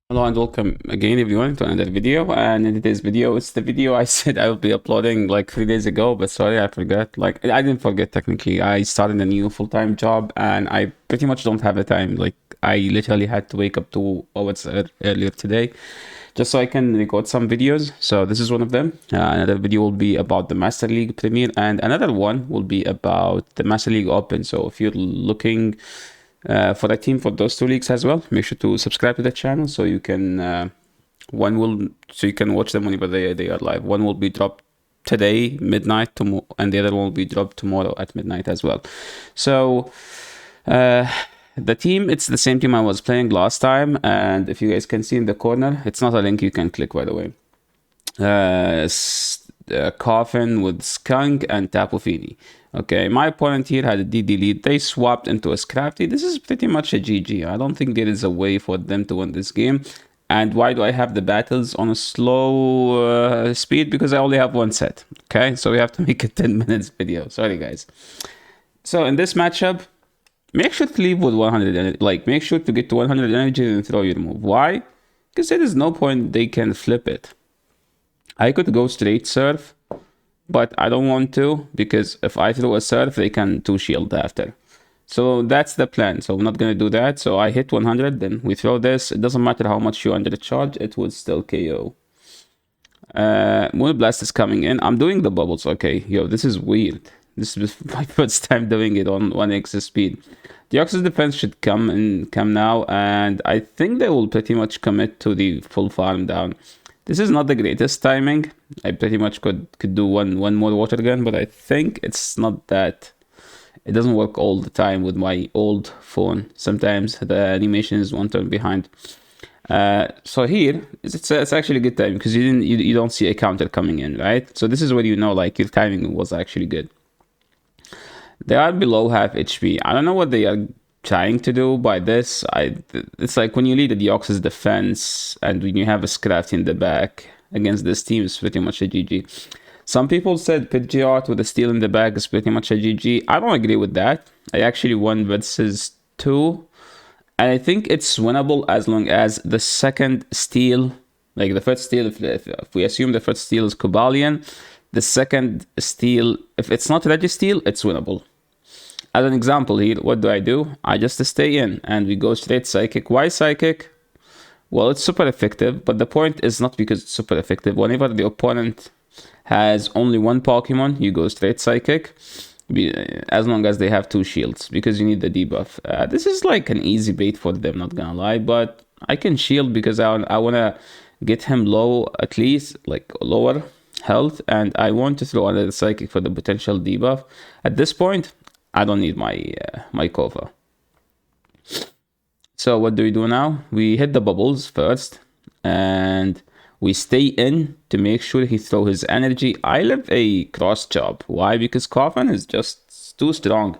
Hello and welcome again everyone to another video, and in today's video it's the video I said I will be uploading like 3 days ago, but sorry I forgot. Like I didn't forget technically. I started a new full-time job and I pretty much don't have the time. Like I literally had to wake up 2 hours earlier today just so I can record some videos. So this is one of them. Another video will be about the Master League Premier, and another one will be about the Master League Open. So if you're looking for a team for those two leagues as well, make sure to subscribe to the channel so you can you can watch them whenever they are live. One will be dropped today midnight and the other one will be dropped tomorrow at midnight as well. So the team, it's the same team I was playing last time, and if you guys can see in the corner, it's not a link you can click, by the way. Coffin with Skunk and Tapu Fini. Okay, my opponent here had a DD lead. They swapped into a Scrafty. This is pretty much a GG. I don't think there is a way for them to win this game. And why do I have the battles on a slow speed? Because I only have one set. Okay, so we have to make a 10 minutes video. Sorry, guys. So in this matchup, make sure to leave with 100 energy. Like, make sure to get to 100 energy and throw your move. Why? Because there is no point they can flip it. I could go straight surf, but I don't want to, because if I throw a surf, they can 2-shield after. So that's the plan. So I'm not going to do that. So I hit 100, then we throw this. It doesn't matter how much you undercharge, it would still KO. Moonblast is coming in. I'm doing the bubbles. Okay, yo, this is weird. This is my first time doing it on 1x speed. The Ox's defense should come now, and I think they will pretty much commit to the full farm down. This is not the greatest timing. I pretty much could do one more water gun, but I think it's not that. It doesn't work all the time with my old phone. Sometimes the animation is one turn behind. So here it's actually a good time because you don't see a counter coming in, right? So this is where you know like your timing was actually good. They are below half HP. I don't know what they are trying to do by this. It's like when you lead the Deoxys defense and when you have a Scrafty in the back against this team, it's pretty much a GG. Some people said Pidgeot with a Steel in the back is pretty much a GG. I don't agree with that. I actually won versus 2, and I think it's winnable as long as the second Steel, like the first Steel, if we assume the first Steel is Cobalion, the second Steel, if it's not Registeel, it's winnable. As an example here, what do? I just stay in and we go straight Psychic. Why Psychic? Well, it's super effective, but the point is not because it's super effective. Whenever the opponent has only one Pokemon, you go straight Psychic, as long as they have 2 shields, because you need the debuff. This is like an easy bait for them, not gonna lie, but I can shield because I want to get him low, at least, like lower health, and I want to throw another Psychic for the potential debuff. At this point, I don't need my Kova. So what do we do now? We hit the bubbles first, and we stay in to make sure he throw his energy. I live a cross chop. Why? Because Coffin is just too strong.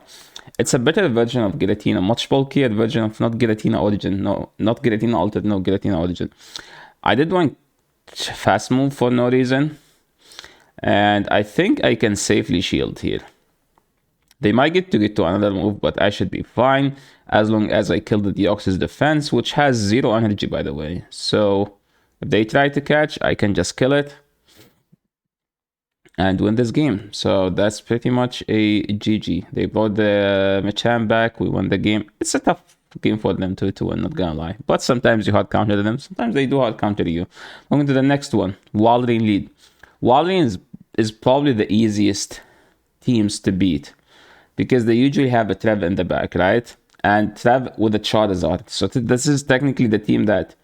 It's a better version of Giratina, much bulkier version of not Giratina Origin. No, not Giratina Altered, no, Giratina Origin. I did one fast move for no reason, and I think I can safely shield here. They might get to another move, but I should be fine as long as I kill the Deoxys defense, which has 0 energy, by the way. So if they try to catch, I can just kill it and win this game. So that's pretty much a GG. They brought the Machamp back. We won the game. It's a tough game for them to win, not gonna lie. But sometimes you hard counter them. Sometimes they do hard counter you. Moving to the next one. Walrein lead. Walrein is probably the easiest teams to beat, because they usually have a Trev in the back, right? And Trev with a Charizard. So this is technically the team that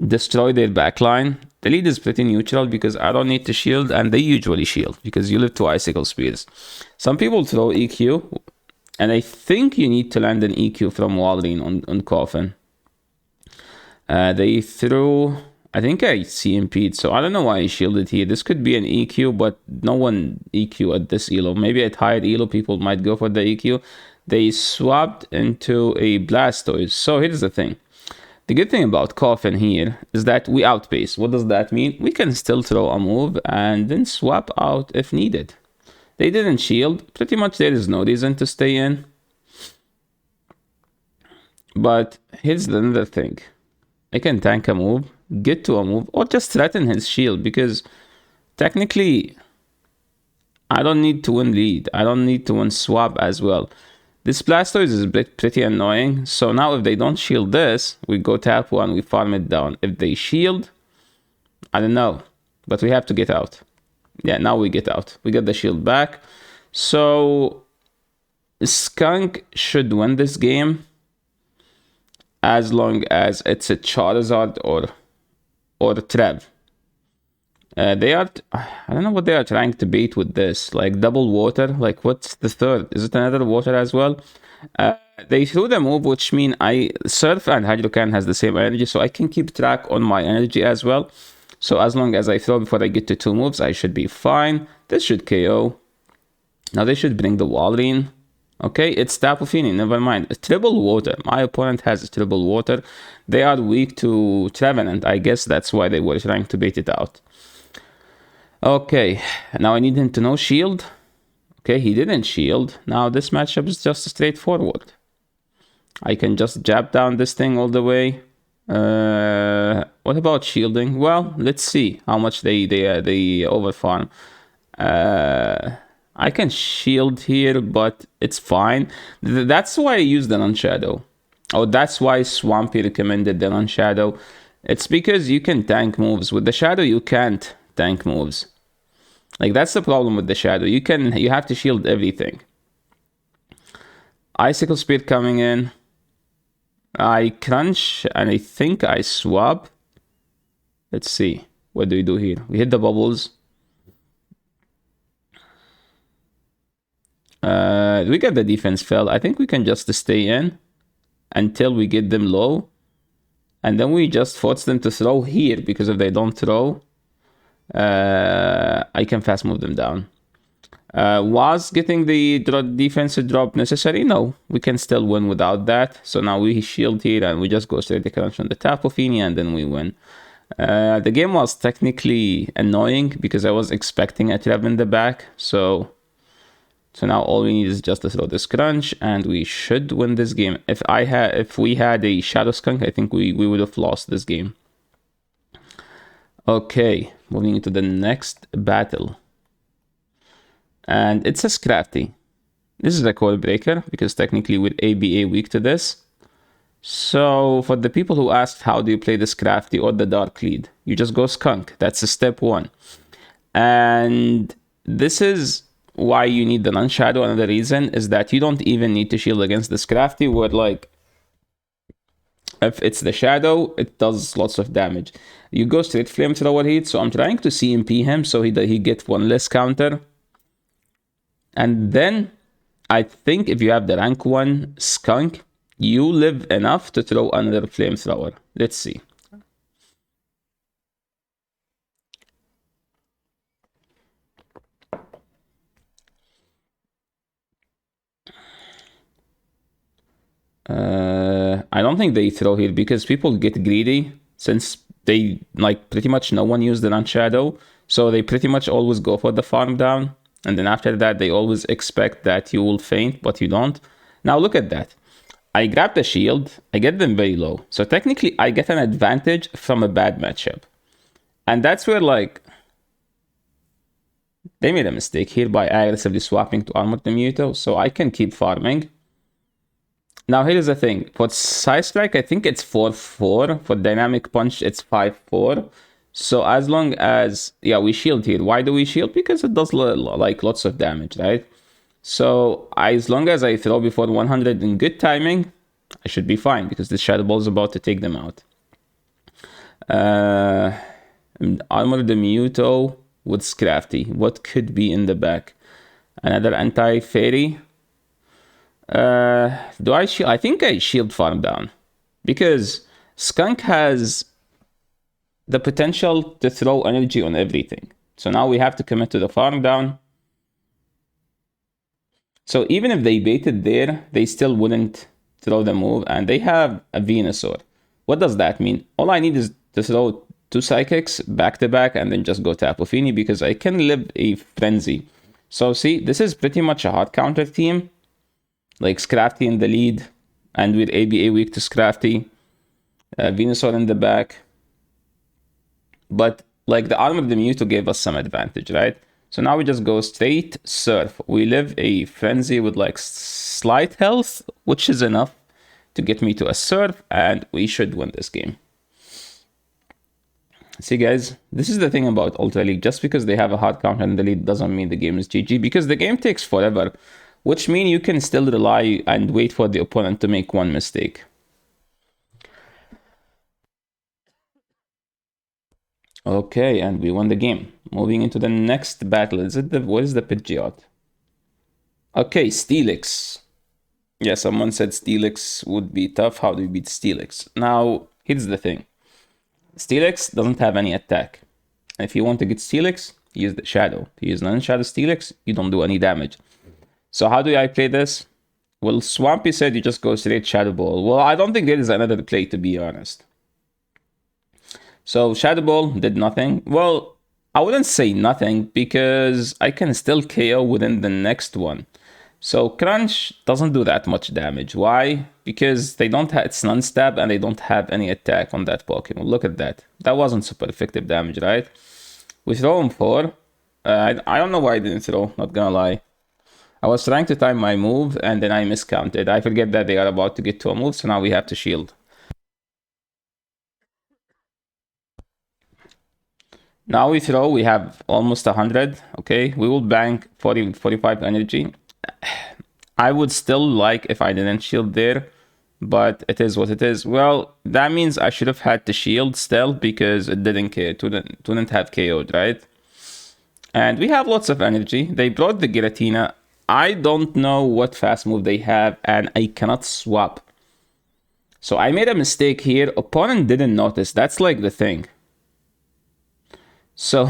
destroyed their backline. The lead is pretty neutral because I don't need to shield, and they usually shield because you live 2 Icicle Spears. Some people throw EQ, and I think you need to land an EQ from Walrein on Coffin. They threw... I think I CMP'd, so I don't know why I shielded here. This could be an EQ, but no one EQ at this elo. Maybe at higher elo, people might go for the EQ. They swapped into a Blastoise. So here's the thing. The good thing about Coffin here is that we outpace. What does that mean? We can still throw a move and then swap out if needed. They didn't shield. Pretty much there is no reason to stay in. But here's another thing. I can tank a move, get to a move, or just threaten his shield, because technically I don't need to win lead. I don't need to win swap as well. This Blastoise is pretty annoying. So now if they don't shield this, we go tap one, we farm it down. If they shield, I don't know. But we have to get out. Yeah, now we get out. We get the shield back. So Skunk should win this game as long as it's a Charizard or Trev. I don't know what they are trying to beat with this. Like double water. Like what's the third? Is it another water as well? They threw the move, which mean Surf and Hydrocan has the same energy, so I can keep track on my energy as well. So as long as I throw before I get to 2 moves, I should be fine. This should KO. Now they should bring the Walrein. Okay, it's Tapu Fini, never mind. Triple water. My opponent has triple water. They are weak to Trevenant. I guess that's why they were trying to bait it out. Okay, now I need him to no shield. Okay, he didn't shield. Now this matchup is just straightforward. I can just jab down this thing all the way. What about shielding? Well, let's see how much they overfarm. I can shield here, but it's fine. That's why I used the non-shadow. Oh, that's why Swampy recommended the non-shadow. It's because you can tank moves. With the shadow, you can't tank moves. Like, that's the problem with the shadow. You have to shield everything. Icicle Speed coming in. I crunch, and I think I swap. Let's see. What do we do here? We hit the bubbles. We get the defense fell. I think we can just stay in until we get them low. And then we just force them to throw here, because if they don't throw, I can fast move them down. Was getting the defensive drop necessary? No, we can still win without that. So now we shield here and we just go straight to crunch on the Tapu Fini and then we win. The game was technically annoying because I was expecting a trap in the back. So now all we need is just to throw this crunch and we should win this game. If we had a Shadow Skunk, I think we would have lost this game. Okay, moving into the next battle. And it's a Scrafty. This is a Code Breaker because technically we're ABA weak to this. So for the people who asked how do you play the Scrafty or the Dark Lead, you just go Skunk. That's a step 1. And this is why you need the non-shadow. Another reason is that you don't even need to shield against the Scrafty, where like if it's the shadow, it does lots of damage. You go straight flamethrower heat, so I'm trying to CMP him so he gets 1 less counter. And then I think if you have the rank 1 Skunk, you live enough to throw another flamethrower. Let's see. I don't think they throw here because people get greedy since they like pretty much no one used the non-shadow, so they pretty much always go for the farm down, and then after that they always expect that you will faint, but you don't. Now look at that. I grab the shield, I get them very low, so technically I get an advantage from a bad matchup, and that's where like they made a mistake here by aggressively swapping to Armor the Mewtwo, so I can keep farming. Now here's the thing, for Side Strike I think it's 4-4, for Dynamic Punch it's 5-4, so as long as, yeah, we shield here. Why do we shield? Because it does like lots of damage, right? So as long as I throw before 100 in good timing, I should be fine because the Shadow Ball is about to take them out. Armor the Mewtwo with Scrafty. What could be in the back? Another Anti-Fairy. Do I shield? I think I shield farm down because Skunk has the potential to throw energy on everything. So now we have to commit to the farm down. So even if they baited there, they still wouldn't throw the move, and they have a Venusaur. What does that mean? All I need is to throw 2 Psychics back to back and then just go Tapu Fini because I can live a Frenzy. So see, this is pretty much a hard counter team. Like Scrafty in the lead, and with ABA weak to Scrafty. Venusaur in the back. But like the armor of the Mewtwo gave us some advantage, right? So now we just go straight Surf. We live a Frenzy with like slight health, which is enough to get me to a Surf, and we should win this game. See guys, this is the thing about Ultra League. Just because they have a hard counter in the lead doesn't mean the game is GG, because the game takes forever, which means you can still rely and wait for the opponent to make one mistake. Okay, and we won the game. Moving into the next battle. What is the Pidgeot? Okay, Steelix. Yeah, someone said Steelix would be tough. How do we beat Steelix? Now, here's the thing. Steelix doesn't have any attack. If you want to get Steelix, use the Shadow. If you use non-Shadow Steelix, you don't do any damage. So how do I play this? Well, Swampy said you just go straight Shadow Ball. Well, I don't think there is another play, to be honest. So Shadow Ball did nothing. Well, I wouldn't say nothing because I can still KO within the next one. So Crunch doesn't do that much damage. Why? Because they don't have, it's non-stab and they don't have any attack on that Pokemon. Look at that. That wasn't super effective damage, right? We throw him 4. I don't know why I didn't throw, not gonna lie. I was trying to time my move and then I miscounted. I forget that they are about to get to a move, so now we have to shield. Now we throw, we have almost 100, okay? We will bank 45 energy. I would still like if I didn't shield there, but it is what it is. Well, that means I should have had to shield still because it didn't have KO'd, right? And we have lots of energy. They brought the Giratina. I don't know what fast move they have, and I cannot swap. So I made a mistake here. Opponent didn't notice. That's like the thing. So,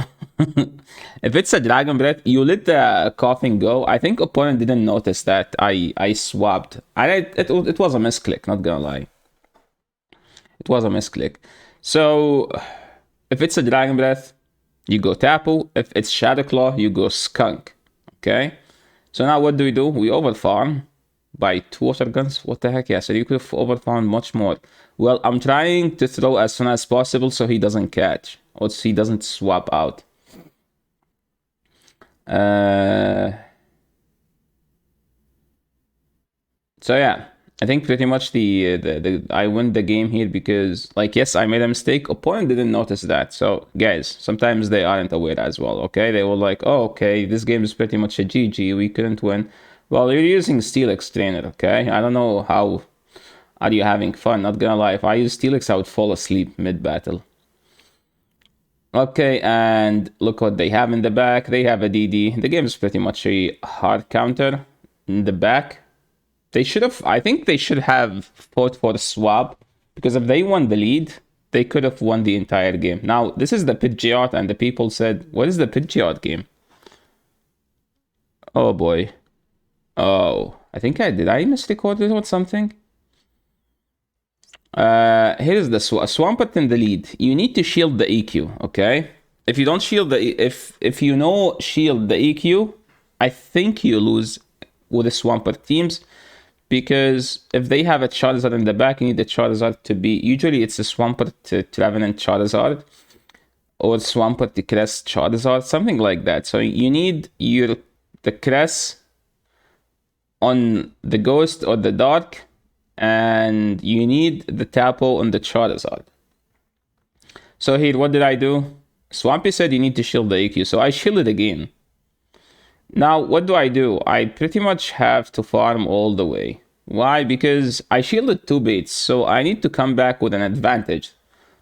if it's a Dragon Breath, you let the coughing go. I think opponent didn't notice that I swapped. And it was a misclick, not gonna lie. It was a misclick. So, if it's a Dragon Breath, you go Tapu. If it's Shadow Claw, you go Skunk. Okay? So now what do? We overfarm by 2 water guns. What the heck? Yeah, so you could have overfarmed much more. Well, I'm trying to throw as soon as possible so he doesn't catch. Or so he doesn't swap out. So yeah, I think pretty much I win the game here because, like, yes, I made a mistake. Opponent didn't notice that. So guys, sometimes they aren't aware as well. Okay, they were like, oh, okay, this game is pretty much a GG. We couldn't win. Well, you're using Steelix trainer. Okay, I don't know how are you having fun. Not gonna lie, if I use Steelix, I would fall asleep mid battle. Okay, and look what they have in the back. They have a DD. The game is pretty much a hard counter in the back. They should have, I think they should have fought for the swap, because if they won the lead, they could have won the entire game. Now, this is the Pidgeot, and the people said, what is the Pidgeot game? Oh boy. Oh, I think did I misrecord it or something? Here's the Swampert in the lead. You need to shield the EQ, okay? If you don't shield if you know shield the EQ, I think you lose with the Swampert teams, because if they have a Charizard in the back, you need the Charizard to be, usually it's a Swampert to Trevenant Charizard, or Swampert to Crest Charizard, something like that. So you need the Crest on the Ghost or the Dark, and you need the Tapo on the Charizard. So here, what did I do? Swampy said you need to shield the EQ, so I shielded again. Now, what do? I pretty much have to farm all the way. Why? Because I shielded 2 baits, so I need to come back with an advantage.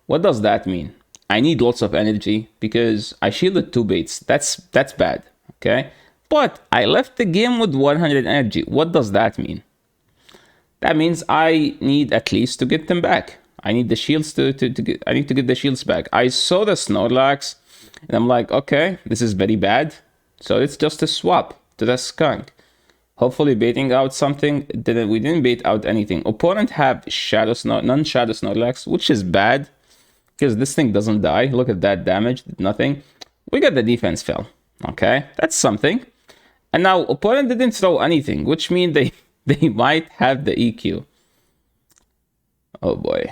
What does that mean? I need lots of energy because I shielded 2 baits. That's bad, okay? But I left the game with 100 energy. What does that mean? That means I need at least to get them back. I need the shields I need to get the shields back. I saw the Snorlax, and I'm like, okay, this is very bad. So it's just a swap to the Skunk. Hopefully baiting out something. We didn't bait out anything. Opponent have non-Shadow Snorlax, which is bad, because this thing doesn't die. Look at that damage, nothing. We got the defense fell. Okay, that's something. And now opponent didn't throw anything, which means they might have the EQ. Oh boy.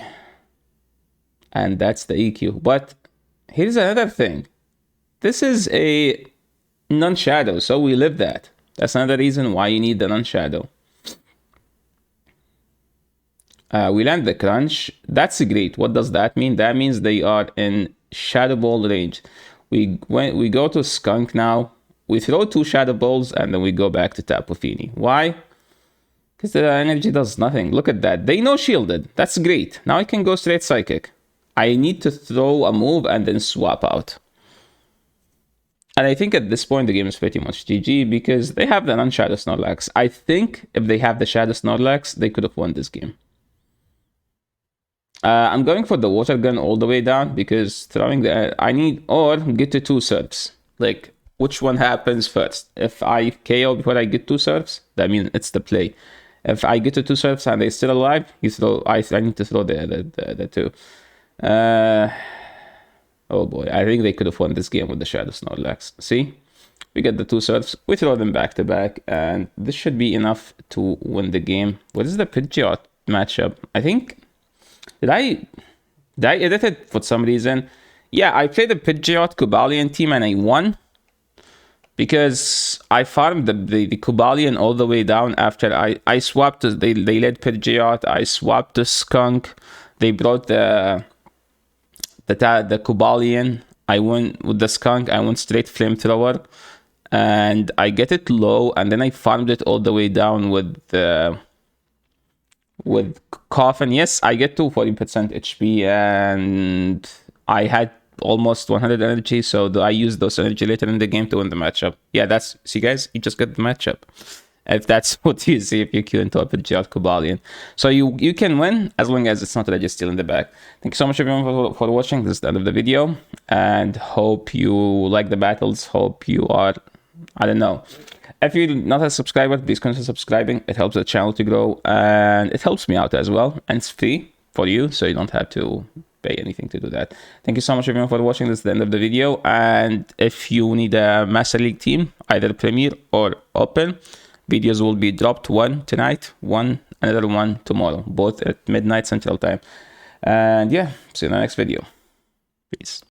and that's the EQ. But here's another thing. This is a non-shadow, so we live that. That's another reason why you need the non-shadow. We land the crunch. That's great. What does that mean? That means they are in shadow ball range. We go to skunk now. We throw 2 shadow balls and then we go back to Tapu Fini. Why? Because the energy does nothing. Look at that. They no shielded. That's great. Now I can go straight psychic. I need to throw a move and then swap out. And I think at this point the game is pretty much GG because they have the non-shadow Snorlax. I think if they have the shadow Snorlax, they could have won this game. I'm going for the water gun all the way down because throwing the... I need... Or get to 2 surfs. Like, which one happens first? If I KO before I get 2 surfs, that means it's the play. If I get to 2 surfs and they're still alive, you throw... I need to throw the 2. Oh boy, I think they could have won this game with the Shadow Snorlax. See? We get the 2 surfs, we throw them back to back, and this should be enough to win the game. What is the Pidgeot matchup? I think... Did I edit it for some reason? Yeah, I played the Pidgeot Cobalion team and I won. Because I farmed the Cobalion all the way down after I swapped. They led Pidgeot. I swapped the Skunk. They brought the Cobalion. I went with the Skunk. I went straight Flamethrower. And I get it low. And then I farmed it all the way down with Coffin. Yes, I get to 40% HP. And I had almost 100 energy, so I use those energy later in the game to win the matchup. Yeah, that's... See, guys? You just get the matchup. If that's what you see if you queue into a Pidgeot Cobalion. So you can win as long as it's not Registeel in the back. Thank you so much, everyone, for watching. This is the end of the video. And hope you like the battles. Hope you are... I don't know. If you're not a subscriber, please consider subscribing. It helps the channel to grow. And it helps me out as well. And it's free for you, so you don't have to pay anything to do that. Thank you so much, everyone, for watching. This is the end of the video. And if you need a Master League team, either Premier or Open, videos will be dropped, one tonight, another one tomorrow, both at midnight Central Time. And yeah, see you in the next video. Peace.